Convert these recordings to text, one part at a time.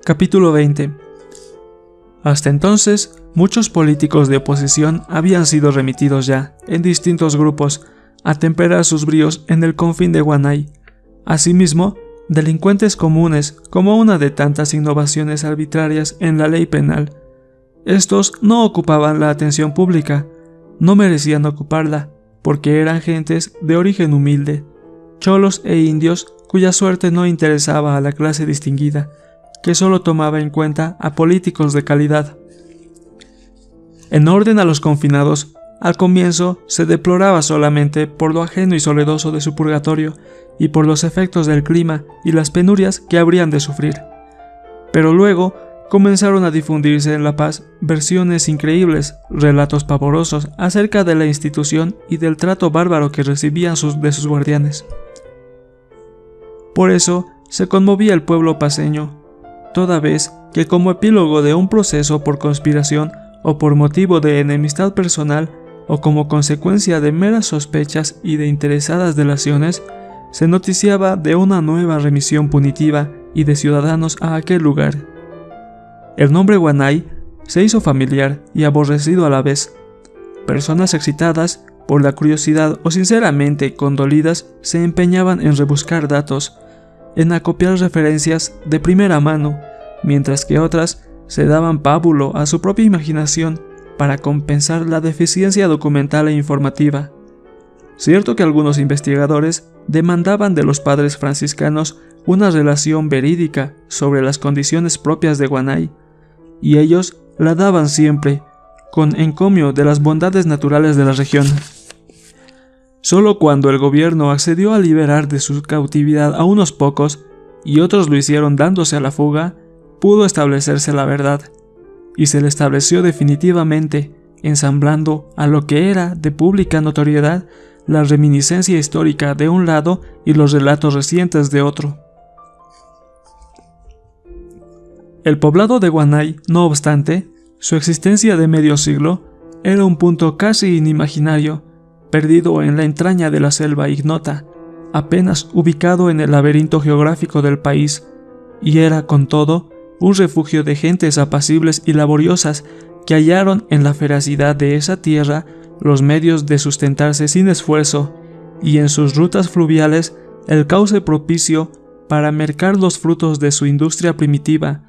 Capítulo 20. Hasta entonces, muchos políticos de oposición habían sido remitidos ya, en distintos grupos, a temperar sus bríos en el confín de Guanay. Asimismo, delincuentes comunes, como una de tantas innovaciones arbitrarias en la ley penal. Estos no ocupaban la atención pública, no merecían ocuparla, porque eran gentes de origen humilde, cholos e indios cuya suerte no interesaba a la clase distinguida, que solo tomaba en cuenta a políticos de calidad. En orden a los confinados, al comienzo se deploraba solamente por lo ajeno y soledoso de su purgatorio y por los efectos del clima y las penurias que habrían de sufrir. Pero luego comenzaron a difundirse en La Paz versiones increíbles, relatos pavorosos acerca de la institución y del trato bárbaro que recibían de sus guardianes. Por eso se conmovía el pueblo paceño, toda vez que como epílogo de un proceso por conspiración o por motivo de enemistad personal o como consecuencia de meras sospechas y de interesadas delaciones, se noticiaba de una nueva remisión punitiva y de ciudadanos a aquel lugar. El nombre Guanay se hizo familiar y aborrecido a la vez. Personas excitadas por la curiosidad o sinceramente condolidas se empeñaban en rebuscar datos, en acopiar referencias de primera mano, mientras que otras se daban pábulo a su propia imaginación para compensar la deficiencia documental e informativa. Cierto que algunos investigadores demandaban de los padres franciscanos una relación verídica sobre las condiciones propias de Guanay, y ellos la daban siempre, con encomio de las bondades naturales de la región. Solo cuando el gobierno accedió a liberar de su cautividad a unos pocos, y otros lo hicieron dándose a la fuga, pudo establecerse la verdad, y se le estableció definitivamente, ensamblando a lo que era de pública notoriedad la reminiscencia histórica de un lado y los relatos recientes de otro. El poblado de Guanay, no obstante, su existencia de medio siglo, era un punto casi inimaginario, perdido en la entraña de la selva ignota, apenas ubicado en el laberinto geográfico del país, y era, con todo, un refugio de gentes apacibles y laboriosas que hallaron en la feracidad de esa tierra los medios de sustentarse sin esfuerzo, y en sus rutas fluviales el cauce propicio para mercar los frutos de su industria primitiva,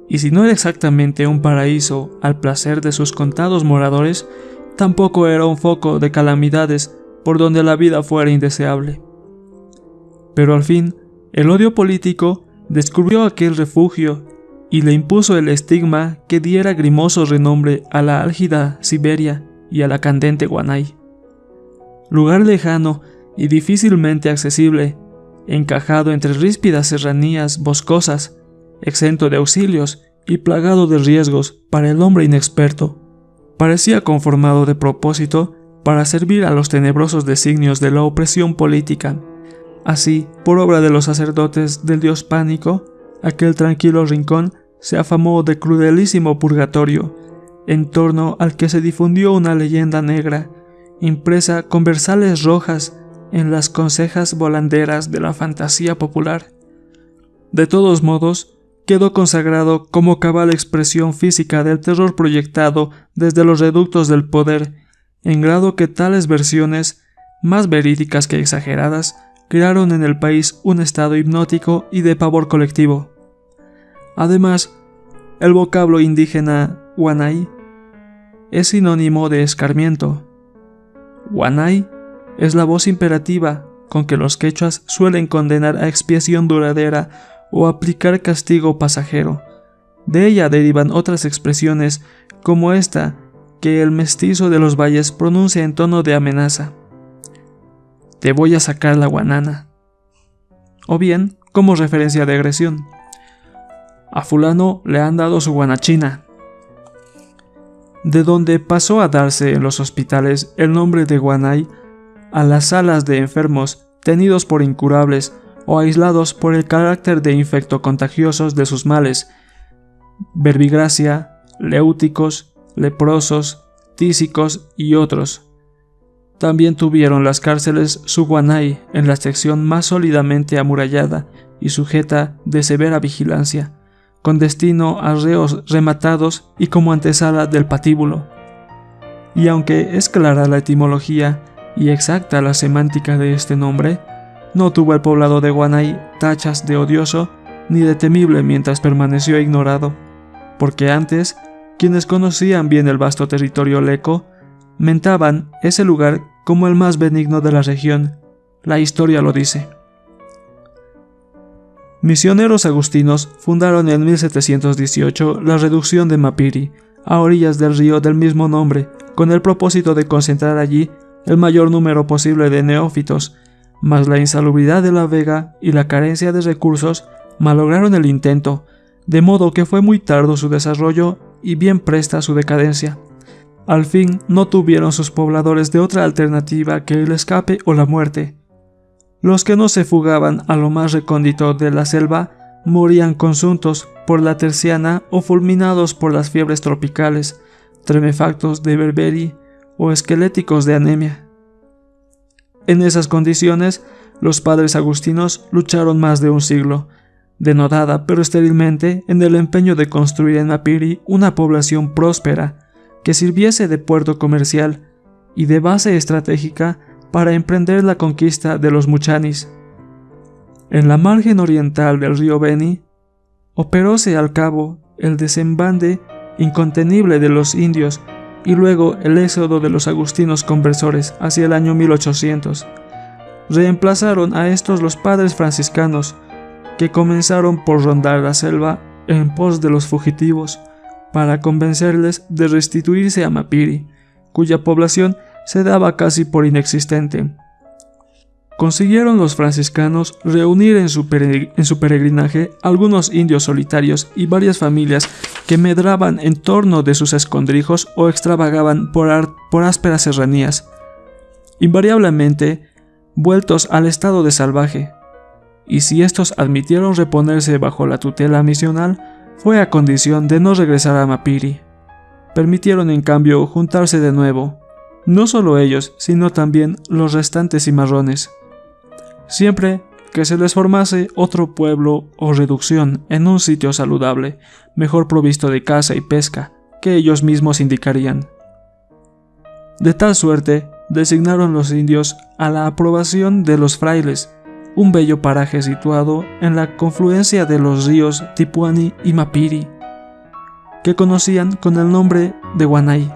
y si no era exactamente un paraíso al placer de sus contados moradores, tampoco era un foco de calamidades por donde la vida fuera indeseable. Pero al fin, el odio político descubrió aquel refugio y le impuso el estigma que diera grimoso renombre a la álgida Siberia y a la candente Guanay. Lugar lejano y difícilmente accesible, encajado entre ríspidas serranías boscosas, exento de auxilios y plagado de riesgos para el hombre inexperto, parecía conformado de propósito para servir a los tenebrosos designios de la opresión política. Así, por obra de los sacerdotes del dios Pánico, aquel tranquilo rincón se afamó de crudelísimo purgatorio, en torno al que se difundió una leyenda negra, impresa con versales rojas en las consejas volanderas de la fantasía popular. De todos modos, quedó consagrado como cabal expresión física del terror proyectado desde los reductos del poder, en grado que tales versiones, más verídicas que exageradas, crearon en el país un estado hipnótico y de pavor colectivo. Además, el vocablo indígena Guanay es sinónimo de escarmiento. Guanay es la voz imperativa con que los quechuas suelen condenar a expiación duradera o aplicar castigo pasajero. De ella derivan otras expresiones como esta que el mestizo de los valles pronuncia en tono de amenaza: te voy a sacar la guanana. O bien, como referencia de agresión: a fulano le han dado su guanachina. De donde pasó a darse en los hospitales el nombre de Guanay a las salas de enfermos tenidos por incurables o aislados por el carácter de infectocontagiosos de sus males: verbigracia, leúticos, leprosos, tísicos y otros. También tuvieron las cárceles su Guanay en la sección más sólidamente amurallada y sujeta de severa vigilancia, con destino a reos rematados y como antesala del patíbulo. Y aunque es clara la etimología y exacta la semántica de este nombre, no tuvo el poblado de Guanay tachas de odioso ni de temible mientras permaneció ignorado, porque antes, quienes conocían bien el vasto territorio leco, mentaban ese lugar como el más benigno de la región. La historia lo dice. Misioneros agustinos fundaron en 1718 la reducción de Mapiri, a orillas del río del mismo nombre, con el propósito de concentrar allí el mayor número posible de neófitos, mas la insalubridad de la vega y la carencia de recursos malograron el intento, de modo que fue muy tardo su desarrollo y bien presta su decadencia. Al fin no tuvieron sus pobladores de otra alternativa que el escape o la muerte. Los que no se fugaban a lo más recóndito de la selva morían consuntos por la terciana o fulminados por las fiebres tropicales, tremefactos de Berberi o esqueléticos de anemia. En esas condiciones, los padres agustinos lucharon más de un siglo, denodada pero estérilmente, en el empeño de construir en Mapiri una población próspera, que sirviese de puerto comercial y de base estratégica para emprender la conquista de los Muchanis. En la margen oriental del río Beni, operóse al cabo el desembande incontenible de los indios y luego el éxodo de los agustinos conversores hacia el año 1800. Reemplazaron a estos los padres franciscanos, que comenzaron por rondar la selva en pos de los fugitivos, para convencerles de restituirse a Mapiri, cuya población se daba casi por inexistente. Consiguieron los franciscanos reunir en su peregrinaje algunos indios solitarios y varias familias que medraban en torno de sus escondrijos o extravagaban por ásperas serranías, invariablemente vueltos al estado de salvaje, y si estos admitieron reponerse bajo la tutela misional, fue a condición de no regresar a Mapiri. Permitieron en cambio juntarse de nuevo, no solo ellos, sino también los restantes cimarrones, siempre que se les formase otro pueblo o reducción en un sitio saludable, mejor provisto de caza y pesca, que ellos mismos indicarían. De tal suerte, designaron los indios a la aprobación de los frailes, un bello paraje situado en la confluencia de los ríos Tipuani y Mapiri, que conocían con el nombre de Guanay,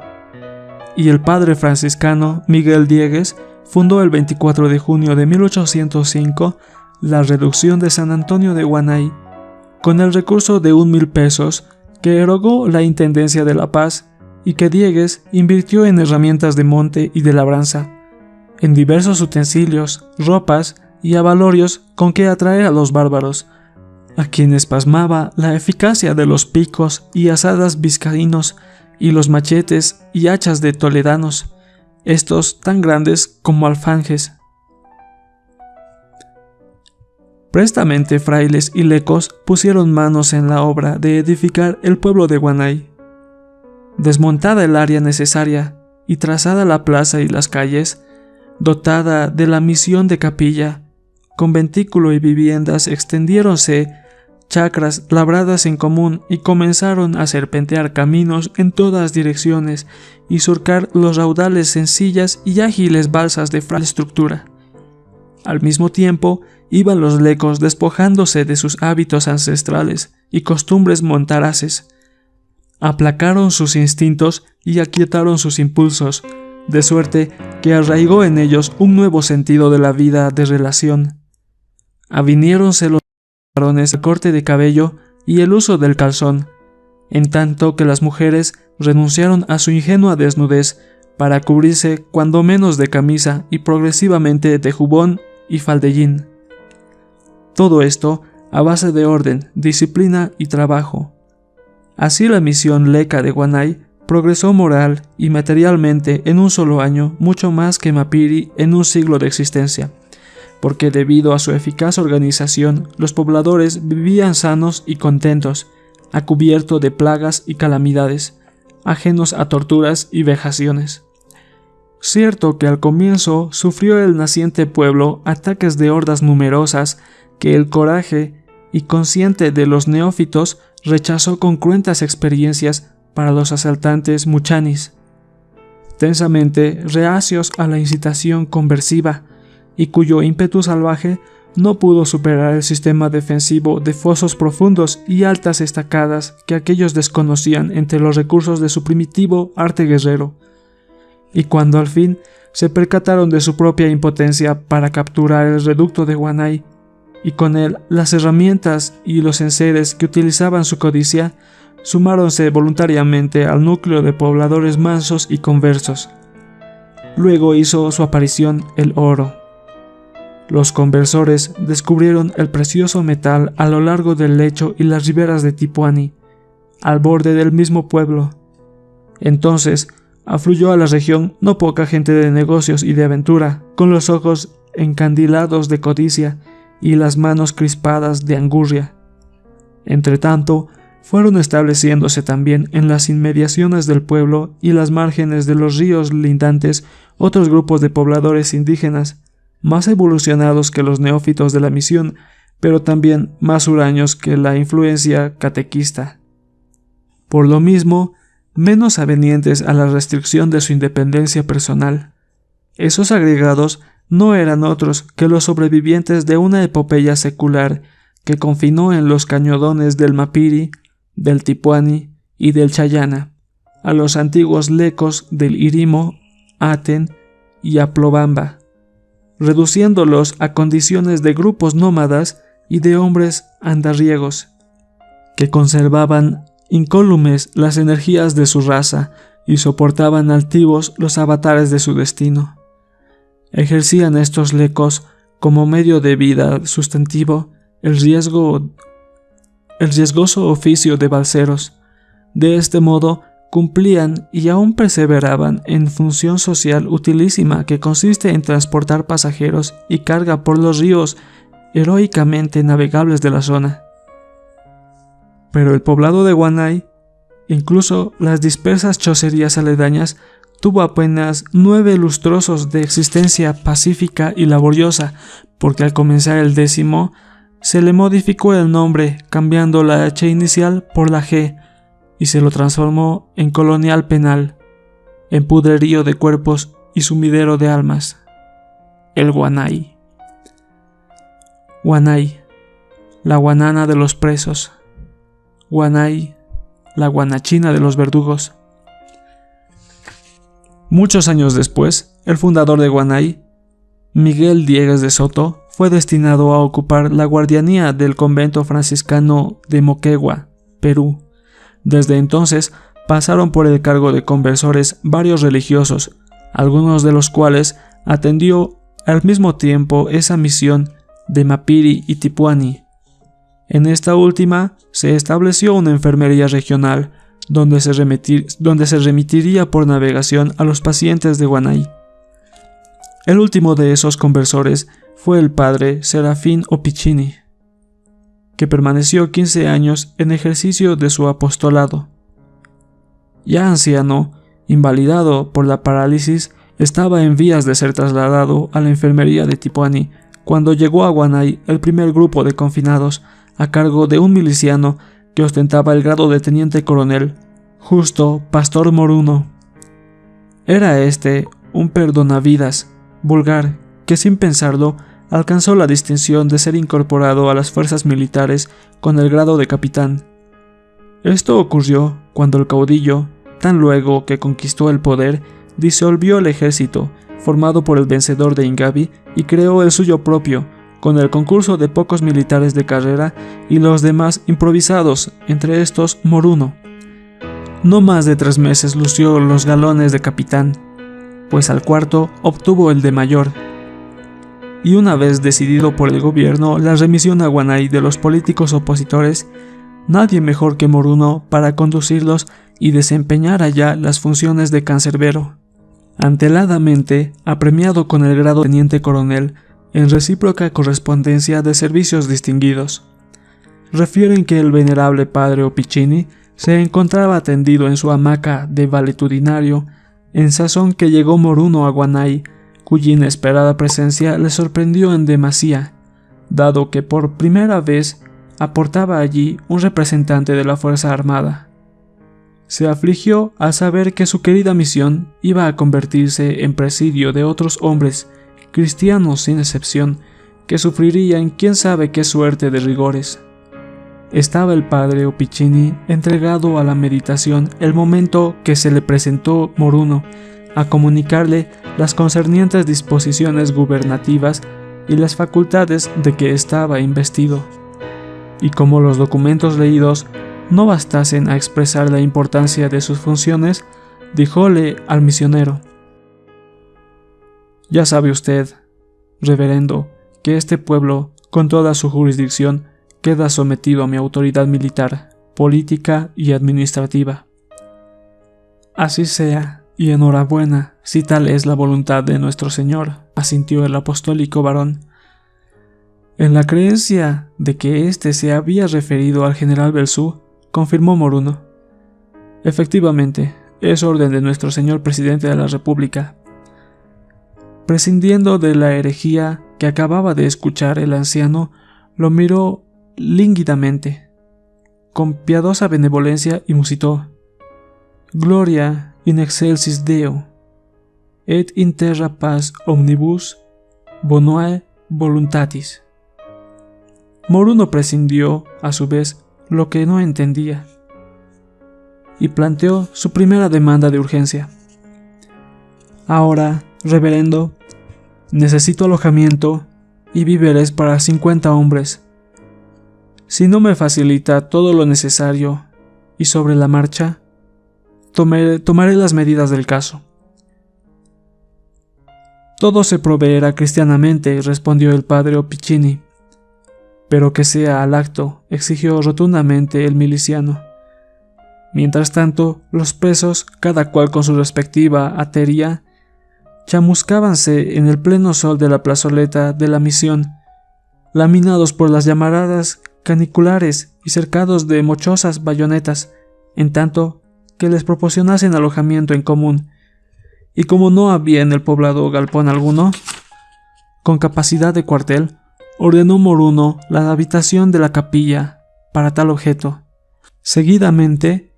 y el padre franciscano Miguel Diegues fundó el 24 de junio de 1805 la reducción de San Antonio de Guanay, con el recurso de 1,000 pesos que erogó la Intendencia de La Paz y que Diegues invirtió en herramientas de monte y de labranza, en diversos utensilios, ropas y abalorios con que atraer a los bárbaros, a quienes pasmaba la eficacia de los picos y azadas vizcaínos y los machetes y hachas de toledanos, estos tan grandes como alfanjes. Prestamente frailes y lecos pusieron manos en la obra de edificar el pueblo de Guanay. Desmontada el área necesaria y trazada la plaza y las calles, dotada de la misión de capilla, conventículo y viviendas, extendiéronse chacras labradas en común y comenzaron a serpentear caminos en todas direcciones y surcar los raudales sencillas y ágiles balsas de frágil estructura. Al mismo tiempo, iban los lecos despojándose de sus hábitos ancestrales y costumbres montaraces. Aplacaron sus instintos y aquietaron sus impulsos, de suerte que arraigó en ellos un nuevo sentido de la vida de relación. Aviniéronse los varones el corte de cabello y el uso del calzón, en tanto que las mujeres renunciaron a su ingenua desnudez para cubrirse cuando menos de camisa y progresivamente de jubón y faldellín. Todo esto a base de orden, disciplina y trabajo. Así la misión leca de Guanay progresó moral y materialmente en un solo año mucho más que Mapiri en un siglo de existencia, porque debido a su eficaz organización los pobladores vivían sanos y contentos, a cubierto de plagas y calamidades, ajenos a torturas y vejaciones. Cierto que al comienzo sufrió el naciente pueblo ataques de hordas numerosas que el coraje y consciente de los neófitos rechazó con cruentas experiencias para los asaltantes muchanis, tensamente reacios a la incitación conversiva, y cuyo ímpetu salvaje no pudo superar el sistema defensivo de fosos profundos y altas estacadas que aquellos desconocían entre los recursos de su primitivo arte guerrero. Y cuando al fin se percataron de su propia impotencia para capturar el reducto de Guanay, y con él las herramientas y los enseres que utilizaban su codicia, sumáronse voluntariamente al núcleo de pobladores mansos y conversos. Luego hizo su aparición el oro. Los conversores descubrieron el precioso metal a lo largo del lecho y las riberas de Tipuani, al borde del mismo pueblo. Entonces afluyó a la región no poca gente de negocios y de aventura, con los ojos encandilados de codicia y las manos crispadas de angurria. Entretanto, fueron estableciéndose también en las inmediaciones del pueblo y las márgenes de los ríos lindantes otros grupos de pobladores indígenas, más evolucionados que los neófitos de la misión, pero también más huraños que la influencia catequista. Por lo mismo, menos avenientes a la restricción de su independencia personal. Esos agregados no eran otros que los sobrevivientes de una epopeya secular que confinó en los cañodones del Mapiri, del Tipuani y del Chayana a los antiguos lecos del Irimo, Aten y Aplobamba, reduciéndolos a condiciones de grupos nómadas y de hombres andariegos, que conservaban incólumes las energías de su raza y soportaban altivos los avatares de su destino. Ejercían estos lecos como medio de vida sustantivo el riesgoso oficio de balseros. De este modo, cumplían y aún perseveraban en función social utilísima que consiste en transportar pasajeros y carga por los ríos heroicamente navegables de la zona. Pero el poblado de Guanay, incluso las dispersas chocerías aledañas, tuvo apenas 9 lustrosos de existencia pacífica y laboriosa, porque al comenzar el 10º, se le modificó el nombre cambiando la H inicial por la G, y se lo transformó en colonial penal, empudrerío de cuerpos y sumidero de almas. El Guanay. Guanay, la guanana de los presos. Guanay, la guanachina de los verdugos. Muchos años después, el fundador de Guanay, Miguel Diegues de Soto, fue destinado a ocupar la guardianía del convento franciscano de Moquegua, Perú. Desde entonces pasaron por el cargo de conversores varios religiosos, algunos de los cuales atendió al mismo tiempo esa misión de Mapiri y Tipuani. En esta última se estableció una enfermería regional donde se remitiría por navegación a los pacientes de Guanay. El último de esos conversores fue el padre Serafín Opichini, que permaneció 15 años en ejercicio de su apostolado. Ya anciano, invalidado por la parálisis, estaba en vías de ser trasladado a la enfermería de Tipuani cuando llegó a Guanay el primer grupo de confinados a cargo de un miliciano que ostentaba el grado de teniente coronel, Justo Pastor Moruno. Era este un perdonavidas vulgar que sin pensarlo alcanzó la distinción de ser incorporado a las fuerzas militares con el grado de capitán. Esto ocurrió cuando el caudillo, tan luego que conquistó el poder, disolvió el ejército formado por el vencedor de Ingavi y creó el suyo propio, con el concurso de pocos militares de carrera y los demás improvisados, entre estos Moruno. No más de 3 meses lució los galones de capitán, pues al cuarto obtuvo el de mayor. Y una vez decidido por el gobierno la remisión a Guanay de los políticos opositores, nadie mejor que Moruno para conducirlos y desempeñar allá las funciones de cancerbero. Anteladamente, apremiado con el grado de teniente coronel, en recíproca correspondencia de servicios distinguidos. Refieren que el venerable padre Opichini se encontraba tendido en su hamaca de valetudinario, en sazón que llegó Moruno a Guanay, cuya inesperada presencia le sorprendió en demasía, dado que por primera vez aportaba allí un representante de la Fuerza Armada. Se afligió al saber que su querida misión iba a convertirse en presidio de otros hombres, cristianos sin excepción, que sufrirían quién sabe qué suerte de rigores. Estaba el padre Opicini entregado a la meditación el momento que se le presentó Moruno a comunicarle las concernientes disposiciones gubernativas y las facultades de que estaba investido. Y como los documentos leídos no bastasen a expresar la importancia de sus funciones, díjole al misionero: «Ya sabe usted, reverendo, que este pueblo, con toda su jurisdicción, queda sometido a mi autoridad militar, política y administrativa». «Así sea, y enhorabuena, si tal es la voluntad de nuestro Señor», asintió el apostólico varón. En la creencia de que éste se había referido al general Belzú, confirmó Moruno: «Efectivamente, es orden de nuestro señor presidente de la República». Prescindiendo de la herejía que acababa de escuchar, el anciano lo miró línguidamente, con piadosa benevolencia, y musitó: «Gloria in excelsis Deo, et in terra paz omnibus bonae voluntatis». Moruno prescindió, a su vez, lo que no entendía, y planteó su primera demanda de urgencia: «Ahora, reverendo, necesito alojamiento y víveres para 50 hombres. Si no me facilita todo lo necesario y sobre la marcha, tomaré las medidas del caso». «Todo se proveerá cristianamente», respondió el padre Opicini. «Pero que sea al acto», exigió rotundamente el miliciano. Mientras tanto, los presos, cada cual con su respectiva atería, chamuscábanse en el pleno sol de la plazoleta de la Misión, laminados por las llamaradas caniculares y cercados de mochosas bayonetas, en tanto que les proporcionasen alojamiento en común. Y como no había en el poblado galpón alguno con capacidad de cuartel, ordenó Moruno la habitación de la capilla para tal objeto. Seguidamente,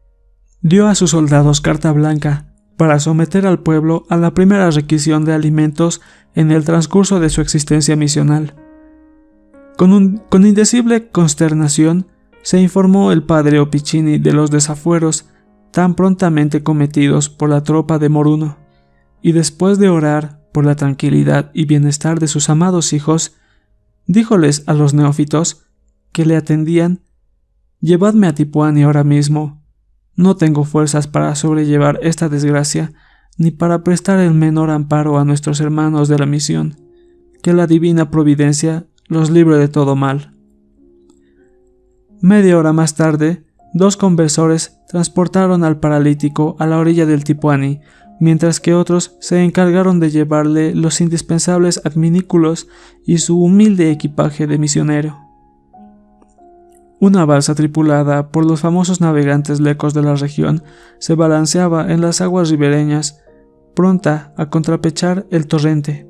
dio a sus soldados carta blanca para someter al pueblo a la primera requisición de alimentos en el transcurso de su existencia misional. Con indecible consternación se informó el padre Opicini de los desafueros tan prontamente cometidos por la tropa de Moruno, y después de orar por la tranquilidad y bienestar de sus amados hijos, díjoles a los neófitos que le atendían: «Llevadme a Tipuani ahora mismo. No tengo fuerzas para sobrellevar esta desgracia, ni para prestar el menor amparo a nuestros hermanos de la misión. Que la divina providencia los libre de todo mal». Media hora más tarde, 2 conversores transportaron al paralítico a la orilla del Tipuani, mientras que otros se encargaron de llevarle los indispensables adminículos y su humilde equipaje de misionero. Una balsa tripulada por los famosos navegantes lecos de la región se balanceaba en las aguas ribereñas, pronta a contrapechar el torrente.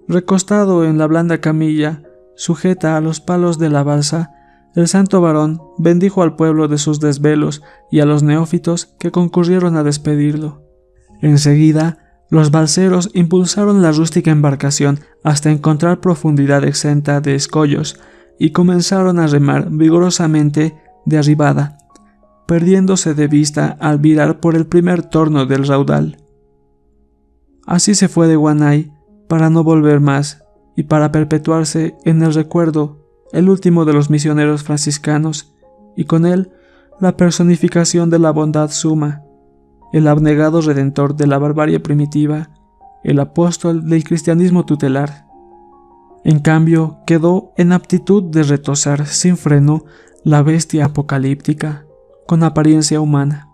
Recostado en la blanda camilla, sujeta a los palos de la balsa, el santo varón bendijo al pueblo de sus desvelos y a los neófitos que concurrieron a despedirlo. Enseguida, los balseros impulsaron la rústica embarcación hasta encontrar profundidad exenta de escollos y comenzaron a remar vigorosamente de arribada, perdiéndose de vista al virar por el primer torno del raudal. Así se fue de Guanay para no volver más y para perpetuarse en el recuerdo el último de los misioneros franciscanos, y con él la personificación de la bondad suma, el abnegado redentor de la barbarie primitiva, el apóstol del cristianismo tutelar. En cambio, quedó en aptitud de retozar sin freno la bestia apocalíptica, con apariencia humana.